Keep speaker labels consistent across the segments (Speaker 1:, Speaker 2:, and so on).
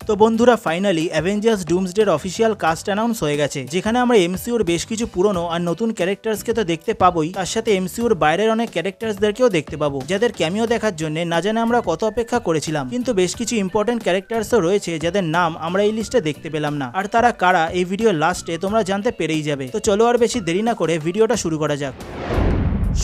Speaker 1: তো বন্ধুরা finally Avengers ডুমসডের অফিসিয়াল কাস্ট অ্যানাউন্স হয়ে গেছে, যেখানে আমরা এমসিউর বেশ কিছু পুরনো আর নতুন ক্যারেক্টার্সকে তো দেখতে পাবোই, তার সাথে এমসিউর বাইরের অনেক ক্যারেক্টার্সদেরকেও দেখতে পাবো, যাদের ক্যামিও দেখার জন্য না জানে আমরা কত অপেক্ষা করেছিলাম। কিন্তু বেশ কিছু ইম্পর্টেন্ট ক্যারেক্টার্সও রয়েছে যাদের নাম আমরা এই লিস্টে দেখতে পেলাম না, আর তারা কারা এই ভিডিওর লাস্টে তোমরা জানতে পেরেই যাবে। তো চলো আর বেশি দেরি না করে ভিডিওটা শুরু করা যাক।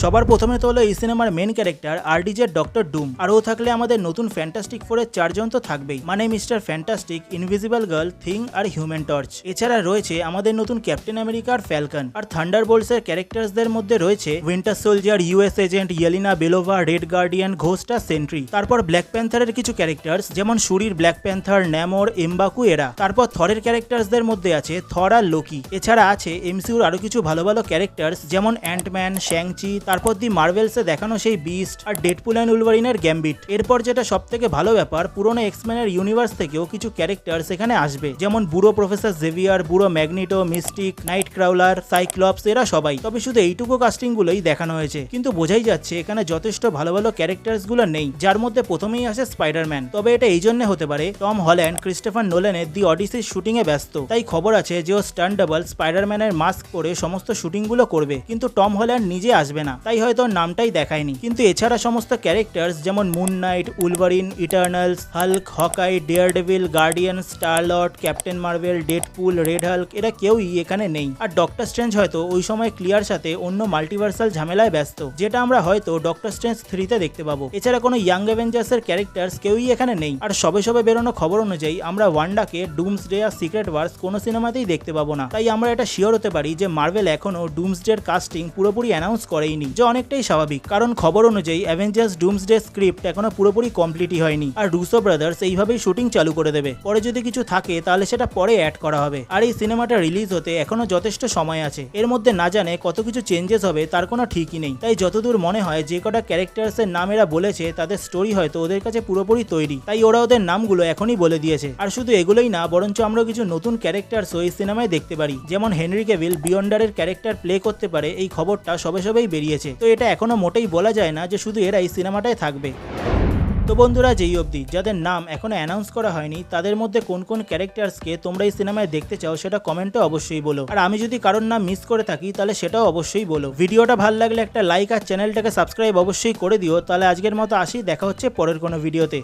Speaker 1: সবার প্রথমে তো হলো এই সিনেমার মেন ক্যারেক্টার আরডিজের ডক্টর ডুম, আর ও থাকলে আমাদের নতুন ফ্যান্টাস্টিক ফোরের চারজন তো থাকবেই, মানে Mister Fantastic, Invisible Girl, Thing আর হিউম্যান টর্চ। এছাড়া রয়েছে আমাদের নতুন ক্যাপ্টেন আমেরিকা আর ফ্যালকন, আর থান্ডারবোল্টস এর ক্যারেক্টার্সদের মধ্যে রয়েছে Winter Soldier, US Agent, Yelena Belova, Red Guardian, Ghost আর সেন্ট্রি। তারপর ব্ল্যাক প্যান্থারের কিছু ক্যারেক্টার্স যেমন শুরির ব্ল্যাক প্যান্থার, ন্যামোর, এমবাকু এরা। তারপর থরের ক্যারেক্টার্সদের মধ্যে আছে থর আর লোকি। এছাড়া আছে এমসিউর আরো কিছু ভালো ভালো ক্যারেক্টার্স যেমন অ্যান্টম্যান, শ্যাংচি, তারপর দি মার্ভেলসে দেখানো সেই বিস্ট আর ডেডপুল অ্যান্ড উলভারিনের গ্যাম্বিট। এরপর যেটা সব থেকে ভালো ব্যাপার, পুরোনো এক্সম্যানের ইউনিভার্স থেকেও কিছু ক্যারেক্টার্স এখানে আসবে, যেমন বুড়ো প্রফেসর জেভিয়ার, বুড়ো ম্যাগনিটো, মিস্টিক, নাইট ক্রাউলার, সাইক্লপস এরা সবাই। তবে শুধু এইটুকু কাস্টিং গুলোই দেখানো হয়েছে, কিন্তু বোঝাই যাচ্ছে এখানে যথেষ্ট ভালো ভালো ক্যারেক্টার্স গুলো নেই, যার মধ্যে প্রথমেই আসে স্পাইডারম্যান। তবে এটা এই জন্য হতে পারে টম হল্যান্ড ক্রিস্টোফার নোলানের দি অডিসির শুটিং এ ব্যস্ত, তাই খবর আছে যে ও স্টান্ট ডাবল স্পাইডারম্যানের মাস্ক পরে সমস্ত শুটিং গুলো করবে, কিন্তু টম হল্যান্ড নিজে আসবে না, তাই হয়তো নামটাই দেখায়নি। কিন্তু এছাড়া সমস্ত ক্যারেক্টার্স যেমন Moon Knight, Wolverine, Eternals, Hulk, Hawkeye, Daredevil, Guardian, Star Lord, Captain Marvel, Deadpool, Red Hulk এরা কেউই এখানে নেই। আর ডক্টর স্ট্রেঞ্জ হয়তো ওই সময় ক্লিয়ার সাথে অন্য মাল্টিভার্সাল ঝামেলায় ব্যস্ত, যেটা আমরা হয়তো ডক্টর স্ট্রেঞ্জ 3-তে দেখতে পাবো। এছাড়া কোনো ইয়াং অ্যাভেঞ্জার্স এর ক্যারেক্টার্স কেউই এখানে নেই। আর সবে সবে বেরোনো খবর অনুযায়ী আমরা ওয়ান্ডাকে ডুমসডে আর সিক্রেট ওয়ার্স কোনো সিনেমাতেই দেখতে পাবো না, তাই আমরা এটা শিওর হতে পারি যে মার্ভেল এখনো ডুমসডের কাস্টিং পুরোপুরি অ্যানাউন্স করেইনি, যে অনেকটাই স্বাভাবিক, কারণ খবর অনুযায়ী অ্যাভেঞ্জার্স ডুমসডে স্ক্রিপ্ট এখনো পুরোপুরি কমপ্লিটই হয়নি, আর রুসো ব্রাদার্স এইভাবেই শুটিং চালু করে দেবে। পরে যদি কিছু থাকে তাহলে সেটা পরে অ্যাড করা হবে, আর এই সিনেমাটা রিলিজ হতে এখনো যথেষ্ট সময় আছে। এর মধ্যে না জানে কত কিছু চেঞ্জেস হবে তার কোনো ঠিকই নেই, তাই যতদূর মনে হয় যে কটা ক্যারেক্টার্স এর নাম এরা বলেছে তাদের স্টোরি হয়তো ওদের কাছে পুরোপুরি তৈরি, তাই ওরা ওদের নামগুলো এখনই বলে দিয়েছে। আর শুধু এগুলোই না, বরঞ্চ আমরা কিছু নতুন ক্যারেক্টার্সও এই সিনেমায় দেখতে পারি, যেমন হেনরি ক্যাভিল বিয়ন্ডারের ক্যারেক্টার প্লে করতে পারে, এই খবরটা সবে সবেই বেরিয়েছে। তো এটা এখনো মোটেই বলা যায় না যে শুধু এরা এই সিনেমাটায় থাকবে। তো বন্ধুরা, যেই অবধি যাদের নাম এখনো অ্যানাউন্স করা হয়নি তাদের মধ্যে কোন কোন ক্যারেক্টার্সকে তোমরা এই সিনেমায় দেখতে চাও সেটা কমেন্টে অবশ্যই বলো, আর আমি যদি কারোর নাম মিস করে থাকি তাহলে সেটাও অবশ্যই বলো। ভিডিওটা ভালো লাগলে একটা লাইক আর চ্যানেলটাকে সাবস্ক্রাইব অবশ্যই করে দিও। তাহলে আজকের মতো আসি, দেখা হচ্ছে পরের কোনো ভিডিওতে।